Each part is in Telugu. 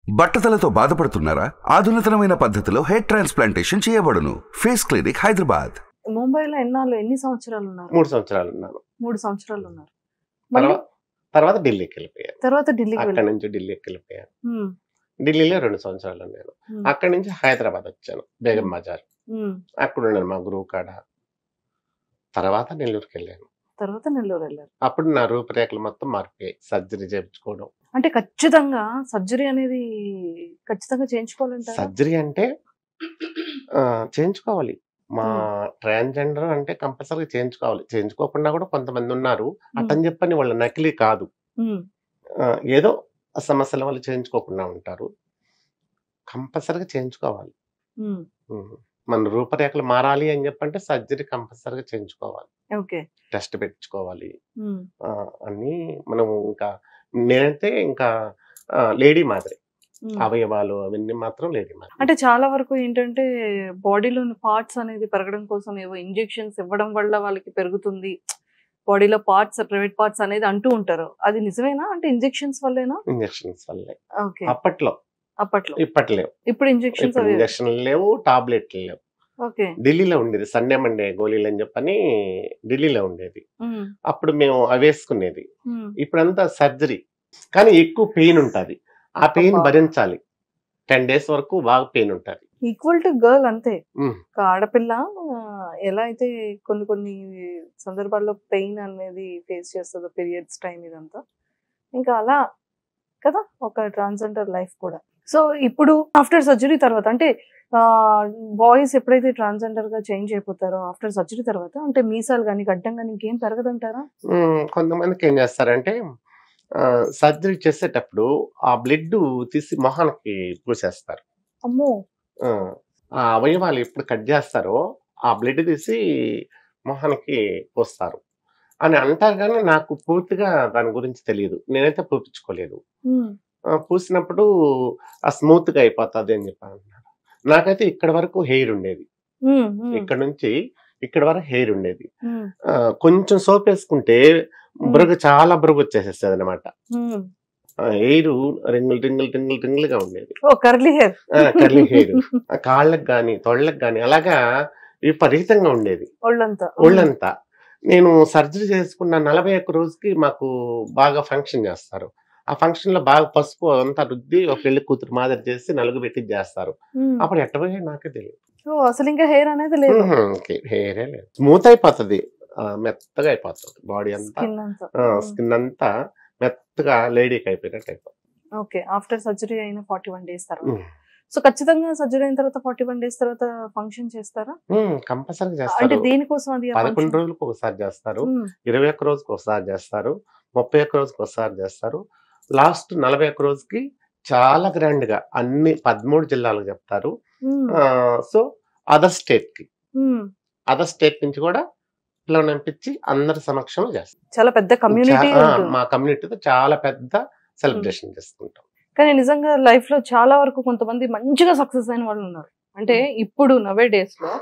బట్టతలతో బాధపడుతున్నారా? ఆధునితనమైన పద్ధతిలో హెయిర్ ట్రాన్స్ప్లాంటేషన్ చేయబడును. Face clinic, Hyderabad. ముంబైలో ఎన్ని సంవత్సరాలు ఉన్నారు? 3 సంవత్సరాలు ఉన్నాను. 3 సంవత్సరాలు ఉన్నారు. మళ్ళీ తర్వాత ఢిల్లీకి వెళ్ళిపోయాను. అక్కడ నుంచి ఢిల్లీకి వెళ్ళిపోయాను. ఢిల్లీలో 2 సంవత్సరాలు ఉన్నాను. అక్కడి నుంచి హైదరాబాద్ వచ్చాను, బేగం బజార్. అక్కడ ఉన్నాను మా గురువు కాడ. తర్వాత నెల్లూరుకి వెళ్ళాను. అప్పుడు నా రూపురేఖలు మొత్తం మారిపోయాయి. సర్జరీ చేయించుకోవడం అంటే ఖచ్చితంగా సర్జరీ అనేది ఖచ్చితంగా చేయించుకోవాలంటే సర్జరీ అంటే చేయించుకోవాలి. మా ట్రాన్స్జెండర్ అంటే కంపల్సరీ చేయించుకోవాలి. చేయించుకోకుండా కూడా కొంతమంది ఉన్నారు. అట్టని చెప్పని వాళ్ళ నకిలీ కాదు, ఏదో సమస్యల వల్ల చేయించుకోకుండా ఉంటారు. కంపల్సరీగా చేయించుకోవాలి. మన రూపురేఖలు మారాలి అని చెప్పంటే సర్జరీ కంపల్సరీగా చేయించుకోవాలి. టెస్ట్ పెట్టించుకోవాలి అన్ని. మనము ఇంకా నేనైతే ఇంకా లేడీ మాదిరి అవయవాలు అవన్నీ మాత్రం లేడీ మాదిరి. అంటే చాలా వరకు ఏంటంటే బాడీలోని పార్ట్స్ అనేది పెరగడం కోసం ఏవో ఇంజెక్షన్స్ ఇవ్వడం వల్ల వాళ్ళకి పెరుగుతుంది, బాడీలో పార్ట్స్ ప్రైవేట్ పార్ట్స్ అనేది అంటూ ఉంటారు. అది నిజమేనా? అంటే ఇంజెక్షన్స్ వల్లేనా? ఇంజెక్షన్స్ వల్లే. అప్పట్లో ఇప్పట్లేవు. ఇప్పుడు ఇంజెక్షన్ లేవు, టాబ్లెట్లు లేవు. ఢిల్లీలో ఉండేది సండే మండే గోళీలు అని చెప్పని ఢిల్లీలో ఉండేది. అప్పుడు మేము అవి వేసుకునేది. ఇప్పుడంతా సర్జరీ, కానీ ఎక్కువ పెయిన్ ఉంటుంది. ఆ పెయిన్ భరించాలి. 10 days వరకు బాగా పెయిన్ ఉంటుంది. ఈక్వల్ టు గర్ల్ అంతే. ఆడపిల్ల ఎలా అయితే కొన్ని సందర్భాల్లో పెయిన్ అనేది ఫేస్ చేస్తుందో పీరియడ్స్ టైం ఇదంతా, ఇంకా అలా కదా ఒక ట్రాన్స్జెండర్ లైఫ్ కూడా. సో ఇప్పుడు ఆఫ్టర్ సర్జరీ తర్వాత అంటే బాయ్స్ ఎప్పుడైతే ట్రాన్స్జెండర్ గా చేంజ్ అయిపోతారో ఆఫ్టర్ సర్జరీ తర్వాత అంటే మీసాలు కానీ గడ్డం కానీ ఇంకేం పెరగదంటారా? కొంతమందికి ఏం చేస్తారంటే సర్జరీ చేసేటప్పుడు ఆ బ్లడ్ తీసి మొహానికి పూసేస్తారు. అమ్మో. ఆ అవయవాలు ఎప్పుడు కట్ చేస్తారో ఆ బ్లడ్ తీసి మొహానికి పోస్తారు అని అంటారు. కానీ నాకు పూర్తిగా దాని గురించి తెలియదు. నేనైతే పూపించుకోలేదు. పూసినప్పుడు ఆ స్మూత్ గా అయిపోతుంది అని చెప్పి అన్నారు. నాకైతే ఇక్కడ వరకు హెయిర్ ఉండేది. ఇక్కడ నుంచి ఇక్కడ వరకు హెయిర్ ఉండేది. కొంచెం సోప్ వేసుకుంటే చాలా బురుగు వచ్చేసేస్తుంది అనమాట. హెయిర్ రింగుల్ గా ఉండేది. కర్లీ హెయిర్ కాళ్ళకి గాని తొళ్ళకి గాని అలాగా విపరీతంగా ఉండేది ఒళ్ళంతా. నేను సర్జరీ చేసుకున్న 41 రోజుకి మాకు బాగా ఫంక్షన్ చేస్తారు. ఆ ఫంక్షన్ లో బాగా పసుపు అంతా రుద్ది ఒక పెళ్లి కూతురు మాదిరి చేసి నలుగు పెట్టి చేస్తారు. అప్పుడు ఎట్టబోయే నాకే తెలియదు. అసలు ఇంకా హెయిర్ అనేది లేదు. హెయిరే లేదు. స్మూత్ అయిపోతుంది, మెత్తగా అయిపోతుంది బాడీ అంతా. స్కిన్ అంతా మెత్తగా లేడీకి అయిపోయినట్టు అయిపోతుంది. ఓకే. ఆఫ్టర్ సర్జరీ అయిన 41 days తర్వాత సో ఖచ్చితంగా సర్జరీ అయిన తర్వాత 41 days తర్వాత ఫంక్షన్ చేస్తారా? కంపల్సరీ చేస్తారు. అంటే దేనికోసం అది? 11 రోజులకు ఒకసారి చేస్తారు, 21 రోజుకి ఒకసారి చేస్తారు, 31 రోజుకి ఒకసారి చేస్తారు. లాస్ట్ 41 రోజుకి చాలా గ్రాండ్ గా అన్ని 13 జిల్లాలకు చెప్తారు. సో అదర్ స్టేట్ నుంచి కూడా పిల్లలు పంపించి అందరి సమక్షంలో చేస్తారు. చాలా పెద్ద కమ్యూనిటీ. మా కమ్యూనిటీతో చాలా పెద్ద సెలబ్రేషన్ చేసుకుంటాం. కానీ నిజంగా లైఫ్ లో చాలా వరకు కొంతమంది మంచిగా సక్సెస్ అయిన వాళ్ళు ఉన్నారు. అంటే ఇప్పుడు నవే డేస్ లో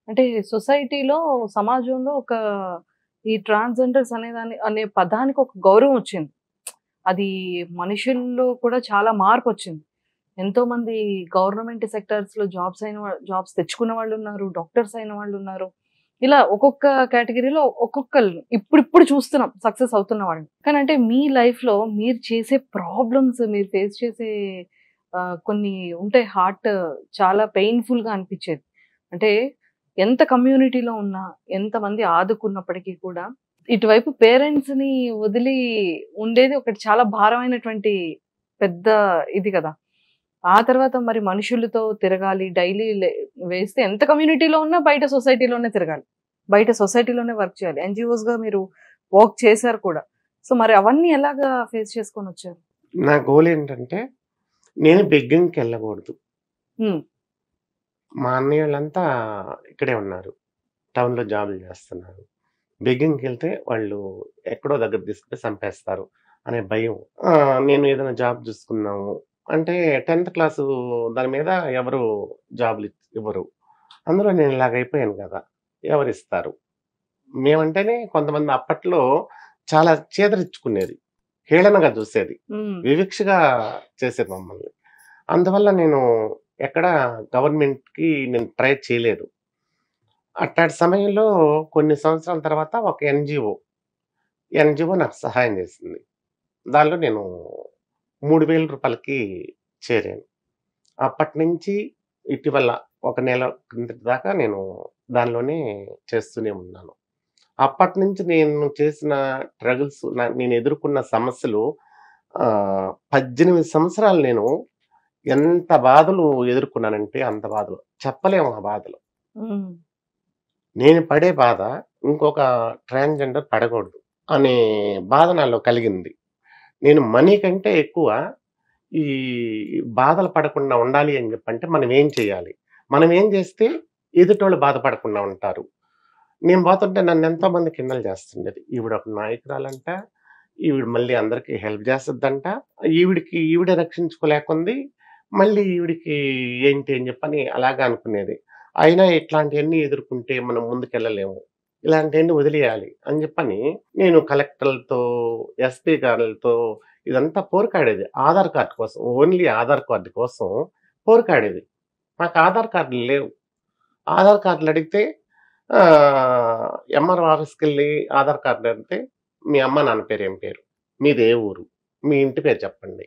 అంటే సొసైటీలో సమాజంలో ఒక ఈ ట్రాన్స్జెండర్స్ అనే పదానికి ఒక గౌరవం వచ్చింది. అది మనుషుల్లో కూడా చాలా మార్పు వచ్చింది. ఎంతో మంది గవర్నమెంట్ సెక్టర్స్ లో జాబ్స్ తెచ్చుకున్న వాళ్ళు ఉన్నారు, డాక్టర్స్ అయిన వాళ్ళు ఉన్నారు. ఇలా ఒక్కొక్క కేటగిరీలో ఒక్కొక్కరు ఇప్పుడు చూస్తున్నాం సక్సెస్ అవుతున్న వాళ్ళని. కానీ అంటే మీ లైఫ్ లో మీరు చేసే ప్రాబ్లమ్స్, మీరు ఫేస్ చేసే కొన్ని ఉంటాయి, హార్ట్ చాలా పెయిన్ఫుల్ గా అనిపించేది. అంటే ఎంత కమ్యూనిటీలో ఉన్నా, ఎంతమంది ఆదుకున్నప్పటికీ కూడా ఇటువైపు పేరెంట్స్ ని వదిలి ఉండేది ఒకటి చాలా భారమైనటువంటి పెద్ద ఇది కదా. ఆ తర్వాత మరి మనుషులతో తిరగాలి, డైలీ వేస్తే ఎంత కమ్యూనిటీలో ఉన్నా బయట సొసైటీలోనే తిరగాలి, బయట సొసైటీలోనే వర్క్ చేయాలి. ఎన్జిఓస్ గా మీరు వర్క్ చేశారు కూడా. సో మరి అవన్నీ ఎలాగా ఫేస్ చేసుకొని వచ్చారు? నా గోల్ ఏంటంటే నేను బెగ్గింగ్కి వెళ్ళకూడదు. మా అన్నయ్య వాళ్ళంతా ఇక్కడే ఉన్నారు, టౌన్ లో జాబులు చేస్తున్నారు. బెగ్గింగ్కి వెళ్తే వాళ్ళు ఎక్కడో దగ్గర తీసుకుని చంపేస్తారు అనే భయం. నేను ఏదైనా జాబ్ చూసుకున్నాము అంటే 10th క్లాసు దాని మీద ఎవరు జాబులు ఇవ్వరు. అందులో నేను ఇలాగైపోయాను కదా, ఎవరిస్తారు? మేమంటేనే కొంతమంది అప్పట్లో చాలా చేదరించుకునేది, హేళనగా చూసేది, వివక్షగా చేసేది మమ్మల్ని. అందువల్ల నేను ఎక్కడ గవర్నమెంట్‌కి నేను ట్రై చేయలేదు. అట్టాటి సమయంలో కొన్ని సంవత్సరాల తర్వాత ఒక ఎన్‌జీఓ నాకు సహాయం చేసింది. దానిలో నేను రూ. 3000కి చేరాను. అప్పటినుంచి ఇటీవల ఒక నెల కిందటి దాకా నేను దానిలోనే చేస్తూనే ఉన్నాను. అప్పటినుంచి నేను చేసిన స్ట్రగుల్స్ నేను ఎదుర్కొన్న సమస్యలు 18 సంవత్సరాలు నేను ఎంత బాధలు ఎదుర్కొన్నానంటే అంత బాధలు. చెప్పలేము ఆ బాధలు. హ్మ్. నేను పడే బాధ ఇంకొక ట్రాన్స్‌జెండర్ పడకూడదు అనే బాధ నాలో కలిగింది. నేను మనీ కంటే ఎక్కువ ఈ బాధలు పడకుండా ఉండాలి అని చెప్పంటే మనం ఏం చేయాలి? మనం ఏం చేస్తే ఎదుటోళ్ళు బాధపడకుండా ఉంటారు. నేను పోతుంటే నన్ను ఎంతోమంది కిండల్ చేస్తుండేది. ఈవిడ ఒక నాయకురాలంట. ఈవిడ మళ్ళీ అందరికి హెల్ప్ చేస్తదంట. ఈవిడే రక్షించుకోలేకుంది. మళ్ళీ ఈవిడికి ఏంటి అని చెప్పని అలాగా అనుకునేది. అయినా ఇట్లాంటియన్నీ ఎదుర్కొంటే మనం ముందుకెళ్ళలేము. ఇలాంటియన్నీ వదిలేయాలి అని చెప్పని నేను కలెక్టర్లతో, ఎస్పీ గారులతో ఇదంతా పోరాడేది. ఆధార్ కార్డ్ కోసం. ఓన్లీ ఆధార్ కార్డ్ కోసం పోరాడేది. నాకు ఆధార్ కార్డులు లేవు. ఆధార్ కార్డులు అడిగితే ఎంఆర్ఓ ఆఫీస్‌కెళ్ళి ఆధార్ కార్డ్ అడిగితే, మీ అమ్మ నాన్న పేరు ఏం పేరు? మీది ఏ ఊరు? మీ ఇంటి పేరు చెప్పండి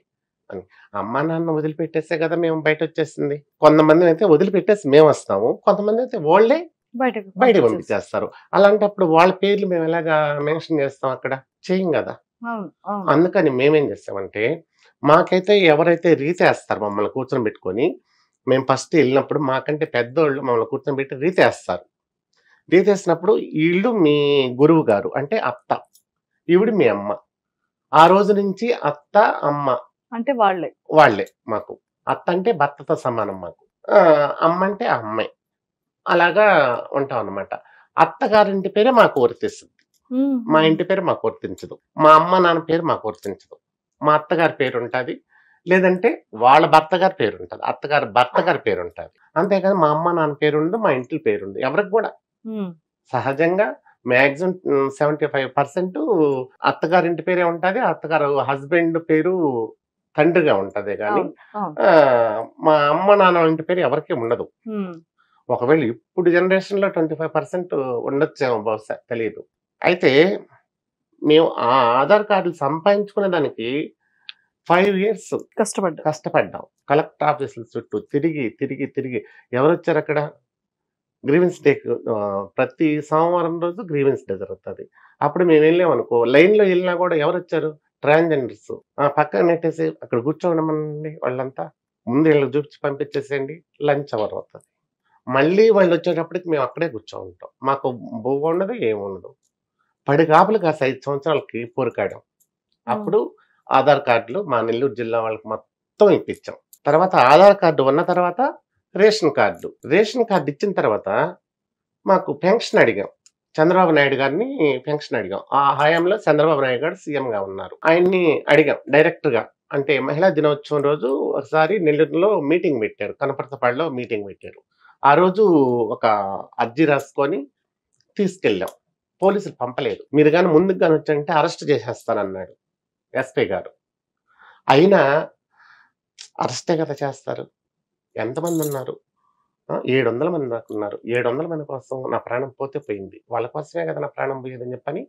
అని. అమ్మా నాన్న వదిలిపెట్టేసే కదా మేము బయటొచ్చేసింది. కొంతమందినైతే వదిలిపెట్టేసి మేమొస్తాము. కొంతమందైతే వోళ్ళే బయటకు బయటకి పంపించేస్తారు. పంపించేస్తారు. అలాంటప్పుడు వాళ్ళ పేర్లు మేము ఎలాగా మెన్షన్ చేస్తాం అక్కడ? చెయ్యం గదా! అవును. అవును. అందుకని మేమేం చేసామంటే, మాకైతే ఎవరైతే రీతేస్తారు మమ్మల్ని కూర్చొనబెట్టుకొని, మేము ఫస్ట్ ఎళ్ళినప్పుడు మాకంటే పెద్దోళ్ళు మమ్మల్ని కూర్చొనబెట్టి రీతేస్తారు. రీతేసినప్పుడు ఈళ్ళు మీ గురువు గారు అంటే అత్త. ఈవిడ మీ అమ్మ. ఆ రోజు నుంచి అత్త, అమ్మ అంటే వాళ్ళే. వాళ్ళే మాకు. అత్త అంటే భర్తతో సమానం మాకు. అమ్మ అంటే ఆ అమ్మాయి. అలాగా ఉంటామనమాట. అత్తగారింటి పేరే మాకు వర్తిస్తది. మా ఇంటి పేరు మాకు వర్తించదు. మా అమ్మ, నాన్న పేరు మాకు వర్తించదు. మా అత్తగారి పేరుంటాది. లేదంటే వాళ్ళ భర్త గారి పేరుంటది. అత్తగారి భర్త గారి పేరుంటాది. అంతేగాని మా అమ్మ, నాన్న పేరుండదు. మా ఇంటి పేరుండదు. ఎవరికి గూడా. సహజంగా మాక్సిమం 75% అత్తగారింటి పేరే ఉంటది. అత్తగారు హస్బెండ్ పేరు తండ్రిగా ఉంటదే గానీ, అవును. అవును. మా అమ్మ, నాన్న ఇంటి పేరు ఎవరికీ ఉండదు. ఒకవేళ ఇప్పుడు జనరేషన్‌లో 25% ఉండొచ్చేమో బహుశా తెలీదు. అయితే మేము ఆ ఆధార్ కార్డులు సంపాదించుకునే దానికి 5 ఇయర్స్ కష్టపడ్డాం. కలెక్టర్ ఆఫీసుల చుట్టూ తిరిగి ఎవరొచ్చారక్కడ? గ్రీవెన్స్ డేకి ప్రతి సోమవారం రోజు గ్రీవెన్స్ డే జరుగుతది. అప్పుడు మేమెళ్ళామనుకో లైన్‌లో ఎళ్ళినా గూడా ఎవరొచ్చారు? ట్రాన్స్‌జెండర్స్. పక్కన నెట్టేసి అక్కడ కూర్చోమనమనండి వాళ్ళంతా. ముందు ఈళ్ళకి చూపించి పంపించేసేయండి. లంచ్ అవర్ అవుతది. మళ్ళీ వాళ్ళొచ్చేటప్పటికి మేము అక్కడే కూర్చోనుంటాం. మాకు బువ్వుండదు, ఏముండదు. పడిగాపులకి 5 సంవత్సరాలకి పోరుకాడాం. అప్పుడు ఆధార్ కార్డులు మా నెల్లూరు జిల్లా వాళ్ళకి మొత్తం ఇప్పించాం. తర్వాత ఆధార్ కార్డు ఉన్న తర్వాత రేషన్ కార్డు. రేషన్ కార్డ్ ఇచ్చిన తర్వాత మాకు పెన్షన్ అడిగాం. చంద్రబాబు నాయుడు గారిని పెన్షన్ అడిగాం. ఆ హయాంలో చంద్రబాబు నాయుడు గారు సీఎంగా ఉన్నారు. ఆయన్ని అడిగాం డైరెక్ట్‌గా. అంటే మహిళా దినోత్సవం రోజు ఒకసారి నెల్లూరులో మీటింగ్ పెట్టారు. కనపర్తిపాడులో మీటింగ్ పెట్టారు. ఆ రోజు ఒక అర్జీ రాసుకొని తీసుకెళ్ళాం. పోలీసులు పంపలేదు. మీరు గాని ముందుకు గాని వచ్చారంటే అరెస్ట్ చేసేస్తానన్నాడు ఎస్పీ గారు. అయినా అరెస్టే కదా చేస్తారు. ఎంతమందున్నారు? 700 మంది దాకా ఉన్నారు. 700 మంది కోసం నా ప్రాణం పోతే పోయింది. వాళ్ళ కోసమే కదా నా ప్రాణం పోయేదని చెప్పని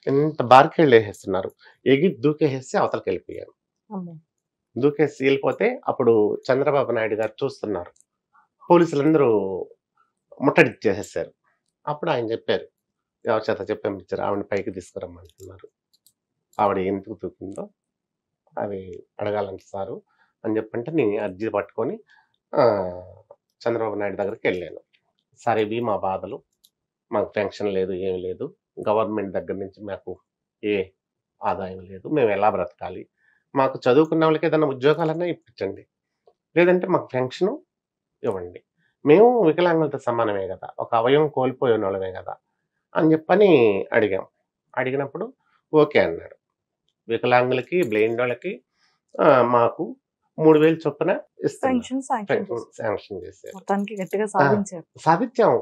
ఎంత బార్కేళ్ళేసేస్తున్నారు. ఎగిరి దూకేసేసి అవతలకెళ్ళిపోయాను. దూకేసి ఎళ్ళిపోతే అప్పుడు చంద్రబాబు నాయుడు గారు చూస్తున్నారు. పోలీసులందరూ ముట్టడిచ్చేసేసారు. అప్పుడు ఆయన చెప్పారు. ఎవరి చేత చెప్పి పంపించారు. ఆవిడని పైకి తీసుకురమ్మంటున్నారు. ఆవిడ ఎందుకు దూకిందో అవి అడగాలంట సారు అని చెప్పంటే నేను అర్జీ పట్టుకొని చంద్రబాబు నాయుడు దగ్గరికెళ్ళాను. సార్ ఇవి మా బాధలు. మాకు పెన్షన్ లేదు, ఏమి లేదు. గవర్నమెంట్ దగ్గర నుంచి మాకు ఏ ఆదాయం లేదు. మేము ఎలా బ్రతకాలి? మాకు చదువుకున్న వాళ్ళకి ఏదైనా ఉద్యోగాలన్నా ఇప్పించండి. లేదంటే మాకు పెన్షను ఇవ్వండి. మేము వికలాంగులతో సమానమే గదా! ఒక అవయవం కోల్పోయినోళ్ళమే గదా! అని చెప్పని అడిగాం. అడిగినప్పుడు ఓకే అన్నాడు. వికలాంగులకి, బ్లైండోళ్ళకి మాకు 3000 చొప్పున ఇస్తున్నారు. శాంక్షన్ చేశారు. మొత్తానికి గట్టిగా సాధించారు. సాధించాం.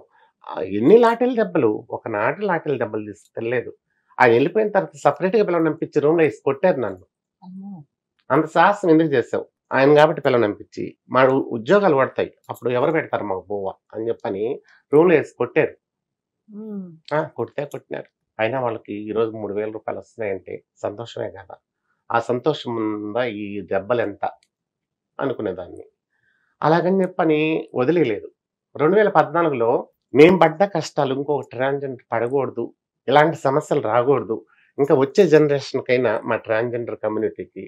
ఎన్ని లాఠీల దెబ్బలు. ఒకనాటి లాఠీల దెబ్బలు తెలియలేదు. ఆయన వెళ్ళిపోయిన తర్వాత సెపరేట్‌గా పిలవని పంపించి రూమ్‌లో ఏసి కొట్టారు నన్ను. అంత సాహసం ఎందుకు చేసావు? ఆయన కాబట్టి పిల్లనంపించి మా ఉద్యోగాలు పడతాయి, అప్పుడు ఎవరు పెడతారు మాకు బోవ అని చెప్పని రూమ్లో వేసి కొట్టారు. కొట్టినారు. అయినా వాళ్ళకి ఈరోజు 3,000 రూపాయలు వస్తున్నాయంటే సంతోషమే కదా. ఆ సంతోషం ఉందా ఈ దెబ్బలు ఎంత అనుకునేదాన్ని. అలాగని చెప్పని వదిలేదు. 2014లో మేము పడ్డ కష్టాలు ఇంకొక ట్రాన్స్జెండర్ పడకూడదు, ఇలాంటి సమస్యలు రాకూడదు, ఇంకా వచ్చే జనరేషన్కైనా మా ట్రాన్స్జెండర్ కమ్యూనిటీకి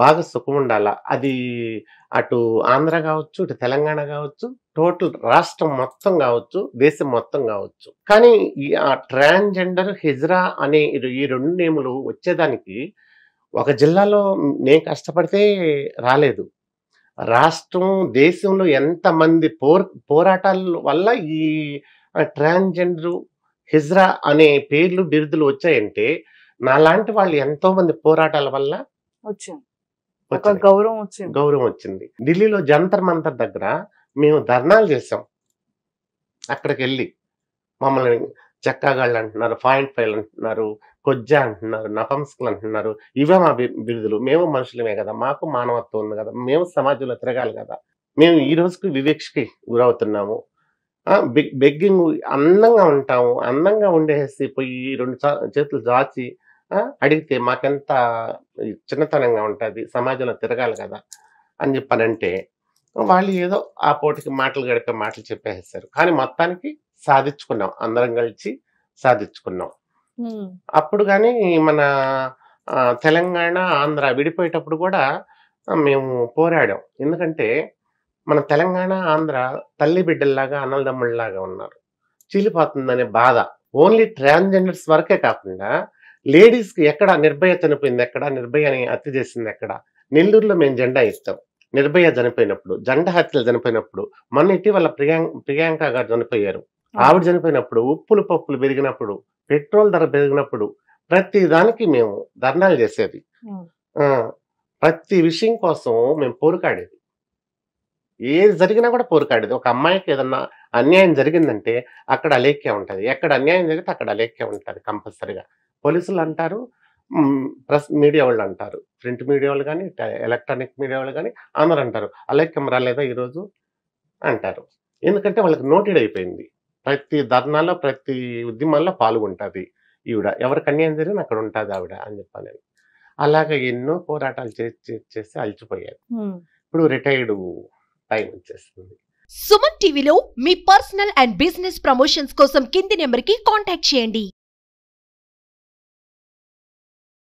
బాగా సుఖం ఉండాలా. అది అటు ఆంధ్ర కావచ్చు, ఇటు తెలంగాణ కావచ్చు, టోటల్ రాష్ట్రం మొత్తం కావచ్చు, దేశం మొత్తం కావచ్చు. కానీ ఆ ట్రాన్స్జెండర్ హిజ్రా అనే ఈ 2 నేములు వచ్చేదానికి ఒక జిల్లాలో నేను కష్టపడితే రాలేదు. రాష్ట్రం, దేశంలో ఎంతమంది పోరాటాల వల్ల ఈ ట్రాన్స్జెండర్ హిజ్రా అనే పేర్లు బిరుదులు వచ్చాయంటే నాలాంటి వాళ్ళు ఎంతో మంది పోరాటాల వల్ల గౌరవం వచ్చింది. ఢిల్లీలో జంతర్ మంతర్ దగ్గర మేము ధర్నాలు చేసాం. అక్కడికి వెళ్ళి మమ్మల్ని చెక్కాగాళ్ళు అంటున్నారు, 0.5 అంటున్నారు, కొజ్జా అంటున్నారు, నపంసకులు అంటున్నారు. ఇవే మా బిరుదులు. మేము మనుషులమే కదా, మాకు మానవత్వం ఉంది కదా, మేము సమాజంలో తిరగాలి కదా. మేము ఈ రోజుకి వివక్షకి గురవుతున్నాము. బెగ్గింగ్ అందంగా ఉంటాము, అందంగా ఉండేసి పోయి 2 చేతులు దాచి అడిగితే మాకెంత చిన్నతనంగా ఉంటుంది, సమాజంలో తిరగాలి కదా అని చెప్పానంటే వాళ్ళు ఏదో ఆ పోటీకి మాటలు గడిపే మాటలు చెప్పేసారు. కానీ మొత్తానికి సాధించుకున్నాం, అందరం కలిసి సాధించుకున్నాం. అప్పుడు కానీ మన తెలంగాణ ఆంధ్ర విడిపోయేటప్పుడు కూడా మేము పోరాడాం. ఎందుకంటే మన తెలంగాణ ఆంధ్ర తల్లి బిడ్డల్లాగా అన్నదమ్ముళ్ళలాగా ఉన్నారు. చీలిపోతుందనే బాధ ఓన్లీ ట్రాన్స్జెండర్స్ వరకే కాకుండా లేడీస్కి ఎక్కడ నిర్భయ చనిపోయింది, ఎక్కడ నిర్భయని హత్య చేసింది, ఎక్కడ నెల్లూరులో మేము జెండా ఇస్తాం. నిర్భయ చనిపోయినప్పుడు, జెండా హత్యలు చనిపోయినప్పుడు, మొన్న ఇటీవల ప్రియాంక గారు చనిపోయారు. ఆవిడ చనిపోయినప్పుడు, ఉప్పులు పప్పులు పెరిగినప్పుడు, పెట్రోల్ ధర పెరిగినప్పుడు ప్రతి దానికి మేము ధర్నాలు చేసేది. ప్రతి విషయం కోసం మేము పోరుకాడేది. ఏది జరిగినా కూడా పోరుకాడేది. ఒక అమ్మాయికి ఏదన్నా అన్యాయం జరిగిందంటే అక్కడ అలేఖ్య ఉంటుంది, ఎక్కడ అన్యాయం జరిగితే అక్కడ అలేఖ్య ఉంటుంది కంపల్సరిగా. పోలీసులు అంటారు, ప్రెస్ మీడియా వాళ్ళు అంటారు, ప్రింట్ మీడియా వాళ్ళు కానీ, ఎలక్ట్రానిక్ మీడియా వాళ్ళు కానీ అందరూ అంటారు అలేఖ్యం రాలేదా ఈరోజు అంటారు. ఎందుకంటే వాళ్ళకి నోటెడ్ అయిపోయింది. ప్రతి ధర్నాలో, ప్రతి ఉద్యమాల్లో పాల్గొంటుంది ఈవిడ, ఎవరికి అన్యాయం జరిగిన అక్కడ ఉంటుంది ఆవిడ అని చెప్పాను నేను. అలాగే ఎన్నో పోరాటాలు చేసి అలసిపోయారు. ఇప్పుడు రిటైర్డ్ టైం వచ్చేస్తుంది. సుమన్ టీవీలో మీ పర్సనల్ అండ్ బిజినెస్ ప్రమోషన్స్ కోసం కింది నెంబర్కి కాంటాక్ట్ చేయండి.